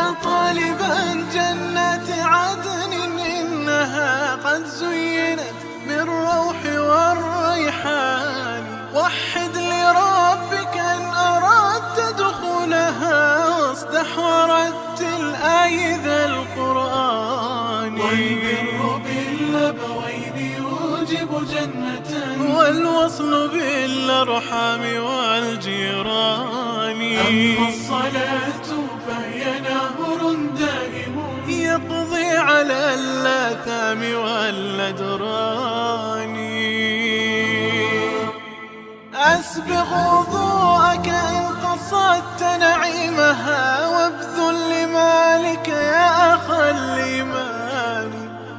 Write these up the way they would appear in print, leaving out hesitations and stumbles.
يا طالبا جنات عدن إنها قد زينت بالروح والريحان. وحد لربك إن أردت دخولها، واصدح ورتل آي ذا القرآن. والبر بالأبوين يوجب جنة، والوصل بالأرحام والجيران. أما الصلاة فهي نهر دائم يقضي على الآثام والأدران. أسبغ وضوءك إن قصدت نعيمها، وابذل لمالك يا أخا الإيمان.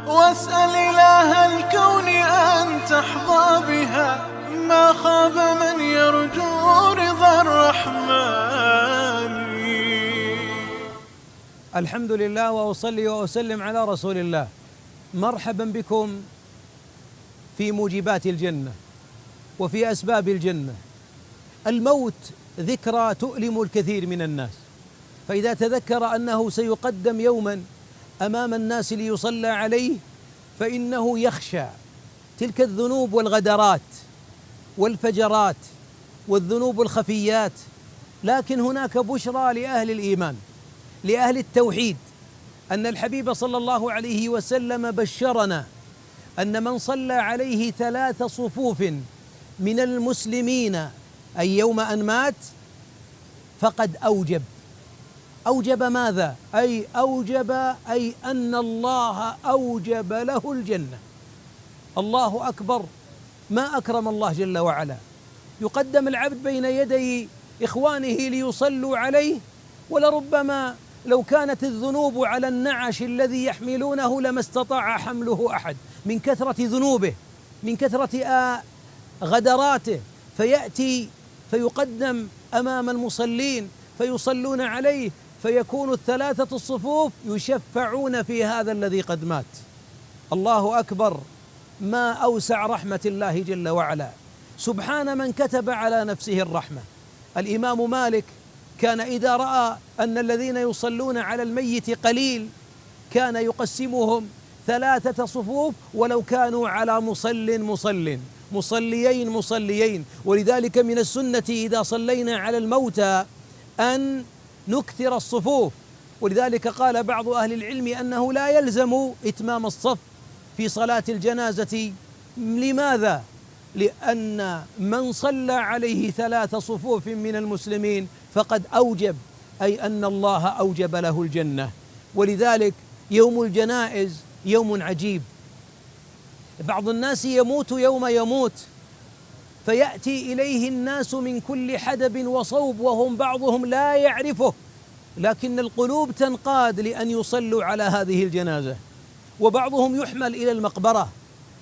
واسأل إله الكون أن تحظى بها، ما خاب من يرجو رضا الرحمن. الحمد لله وأصلي وأسلم على رسول الله. مرحبا بكم في موجبات الجنة وفي أسباب الجنة. الموت ذكرى تؤلم الكثير من الناس، فإذا تذكر أنه سيقدم يوما أمام الناس ليصلى عليه فإنه يخشى تلك الذنوب والغدرات والفجرات والذنوب الخفيات. لكن هناك بشرى لأهل الإيمان، لأهل التوحيد، أن الحبيب صلى الله عليه وسلم بشرنا أن من صلى عليه 3 صفوف من المسلمين أي يوم أن مات فقد أوجب ماذا؟ أي أن الله أوجب له الجنة. الله أكبر، ما أكرم الله جل وعلا. يقدم العبد بين يدي إخوانه ليصلوا عليه، ولربما لو كانت الذنوب على النعش الذي يحملونه لما استطاع حمله أحد من كثرة ذنوبه، من كثرة غدراته، فيأتي فيقدم أمام المصلين فيصلون عليه، فيكون 3 الصفوف يشفعون في هذا الذي قد مات. الله أكبر، ما أوسع رحمة الله جل وعلا. سبحان من كتب على نفسه الرحمة. الإمام مالك كان إذا رأى أن الذين يصلون على الميت قليل كان يقسمهم 3 صفوف ولو كانوا على مصليين. ولذلك من السنة إذا صلينا على الموتى أن نكثر الصفوف. ولذلك قال بعض أهل العلم أنه لا يلزم إتمام الصف في صلاة الجنازة. لماذا؟ لأن من صلى عليه 3 صفوف من المسلمين فقد أوجب، أي أن الله أوجب له الجنة. ولذلك يوم الجنائز يوم عجيب. بعض الناس يموت يوم يموت، فيأتي إليه الناس من كل حدب وصوب وهم بعضهم لا يعرفه، لكن القلوب تنقاد لأن يصلوا على هذه الجنازة. وبعضهم يحمل إلى المقبرة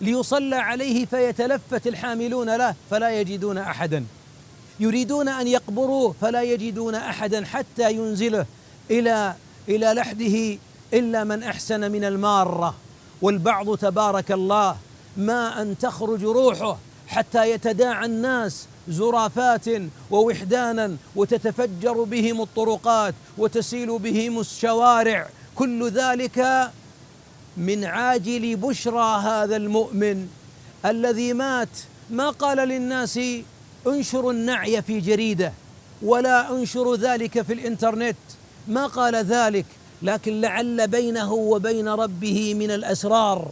ليصلى عليه فيتلفت الحاملون له فلا يجدون أحدا، يريدون أن يقبروه فلا يجدون أحدا حتى ينزله إلى لحده إلا من أحسن من المارة. والبعض تبارك الله ما أن تخرج روحه حتى يتداعى الناس زرافات ووحدانا وتتفجر بهم الطرقات وتسيل بهم الشوارع. كل ذلك من عاجل بشرى هذا المؤمن الذي مات. ما قال للناس انشروا النعي في جريدة ولا انشروا ذلك في الإنترنت، ما قال ذلك، لكن لعل بينه وبين ربه من الأسرار،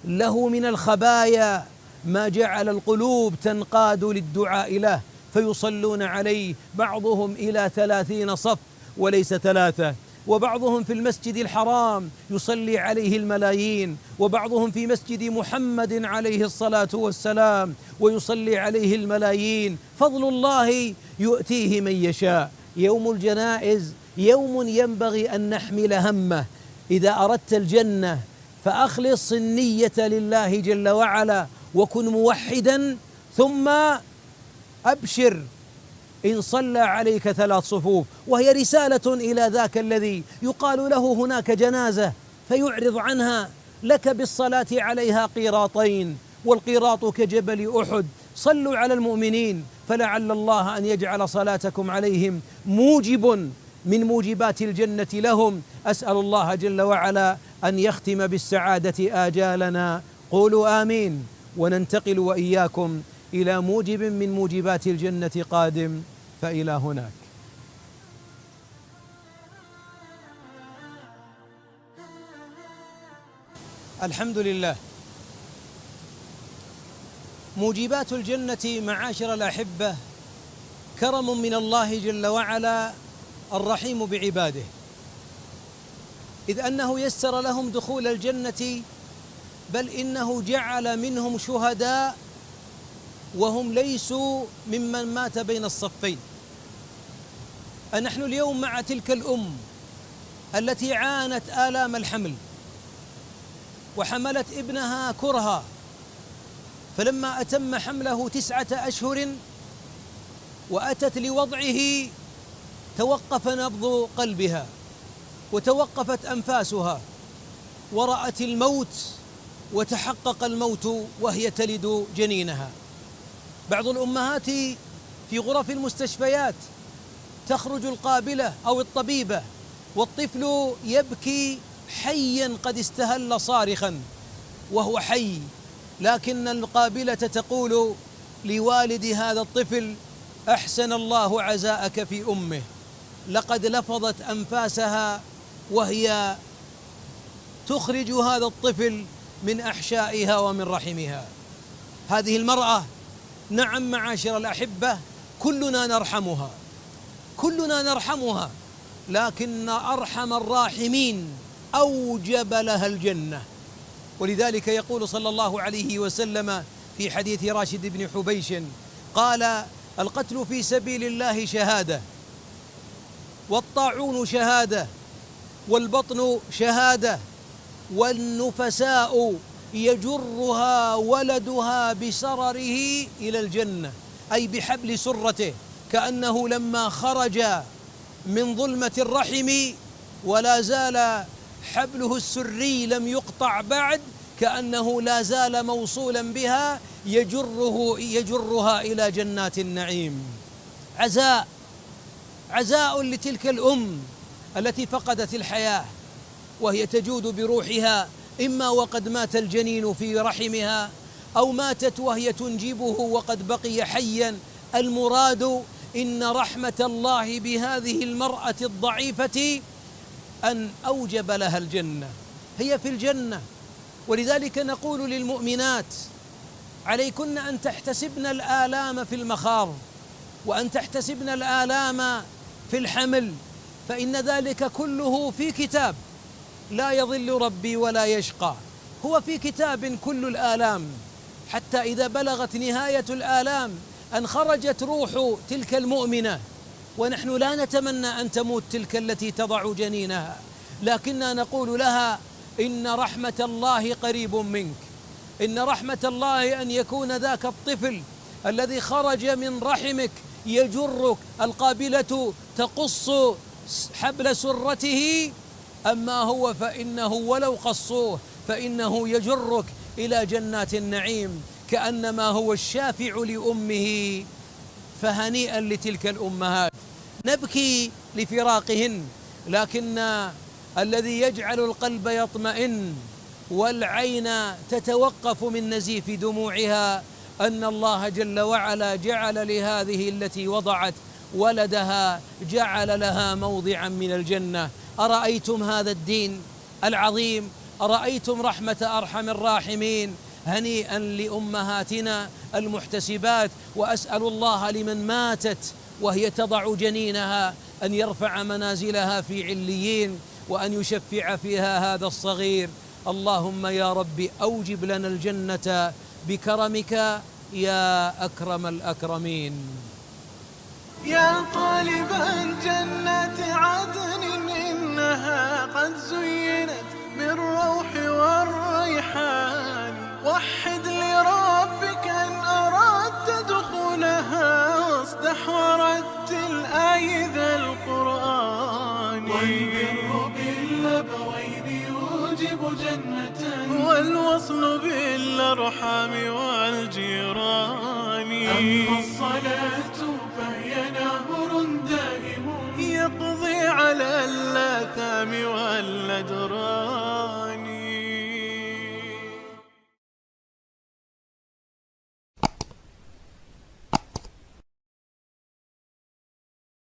له من الخبايا ما جعل القلوب تنقاد للدعاء له، فيصلون عليه بعضهم إلى 30 صف وليس 3، وبعضهم في المسجد الحرام يصلي عليه الملايين، وبعضهم في مسجد محمد عليه الصلاة والسلام ويصلي عليه الملايين. فضل الله يؤتيه من يشاء. يوم الجنائز يوم ينبغي أن نحمل همه. إذا أردت الجنة فأخلص النية لله جل وعلا وكن موحدا، ثم أبشر إن صلى عليك 3 صفوف، وهي رسالة إلى ذاك الذي يقال له هناك جنازة فيعرض عنها، لك بالصلاة عليها قيراطين، والقيراط كجبل أحد. صلوا على المؤمنين فلعل الله أن يجعل صلاتكم عليهم موجب من موجبات الجنة لهم. أسأل الله جل وعلا أن يختم بالسعادة آجالنا. قولوا آمين. وننتقل وإياكم إلى موجب من موجبات الجنة قادم، فإلى هناك. الحمد لله. موجبات الجنة معاشر الأحبة كرم من الله جل وعلا الرحيم بعباده، إذ أنه يسر لهم دخول الجنة، بل إنه جعل منهم شهداء وهم ليسوا ممن مات بين الصفين. أنحن اليوم مع تلك الأم التي عانت آلام الحمل وحملت ابنها كرها، فلما أتم حمله 9 أشهر وأتت لوضعه توقف نبض قلبها وتوقفت أنفاسها ورأت الموت وتحقق الموت وهي تلد جنينها. بعض الأمهات في غرف المستشفيات تخرج القابلة أو الطبيبة والطفل يبكي حيا قد استهل صارخا وهو حي، لكن القابلة تقول لوالد هذا الطفل: أحسن الله عزاءك في أمه، لقد لفظت أنفاسها وهي تخرج هذا الطفل من أحشائها ومن رحمها. هذه المرأة، نعم معاشر الأحبة، كلنا نرحمها، لكن أرحم الراحمين أوجب لها الجنة. ولذلك يقول صلى الله عليه وسلم في حديث راشد بن حبيش قال: القتل في سبيل الله شهادة، والطاعون شهادة، والبطن شهادة، والنفساء يجرها ولدها بسرره إلى الجنة، أي بحبل سرته، كأنه لما خرج من ظلمة الرحم ولا زال حبله السري لم يقطع بعد، كأنه لا زال موصولا بها يجرها إلى جنات النعيم. عزاء لتلك الأم التي فقدت الحياة وهي تجود بروحها، إما وقد مات الجنين في رحمها أو ماتت وهي تنجبه وقد بقي حيا. المراد إن رحمة الله بهذه المرأة الضعيفة أن أوجب لها الجنة، هي في الجنة. ولذلك نقول للمؤمنات: عليكن أن تحتسبن الآلام في المخاض، وأن تحتسبن الآلام في الحمل، فإن ذلك كله في كتاب، لا يضل ربي ولا يشقى، هو في كتاب كل الآلام، حتى إذا بلغت نهاية الآلام أن خرجت روح تلك المؤمنة، ونحن لا نتمنى أن تموت تلك التي تضع جنينها، لكننا نقول لها: إن رحمة الله قريب منك، إن رحمة الله أن يكون ذاك الطفل الذي خرج من رحمك يجرك، القابلة تقص حبل سرته، أما هو فإنه ولو قصوه فإنه يجرك إلى جنات النعيم، كأنما هو الشافع لأمه. فهنيئا لتلك الأمهات. نبكي لفراقهن، لكن الذي يجعل القلب يطمئن والعين تتوقف من نزيف دموعها أن الله جل وعلا جعل لهذه التي وضعت ولدها جعل لها موضعا من الجنة. أرأيتم هذا الدين العظيم؟ أرأيتم رحمة أرحم الراحمين؟ هنيئا لأمهاتنا المحتسبات. وأسأل الله لمن ماتت وهي تضع جنينها أن يرفع منازلها في عليين، وأن يشفع فيها هذا الصغير. اللهم يا رب أوجب لنا الجنة بكرمك يا أكرم الأكرمين. يا طالبا جنة عدن إنها قد زينت بالروح والريحان، وحد لربك إن أردت دخولها، واصدح ورتل آي ذا القرآن. والبر بالأبوين يوجب جنة، والوصل بالأرحام والجيران. أما الصلاة فهي نهر دائم يقضي الأقلام والأدراج.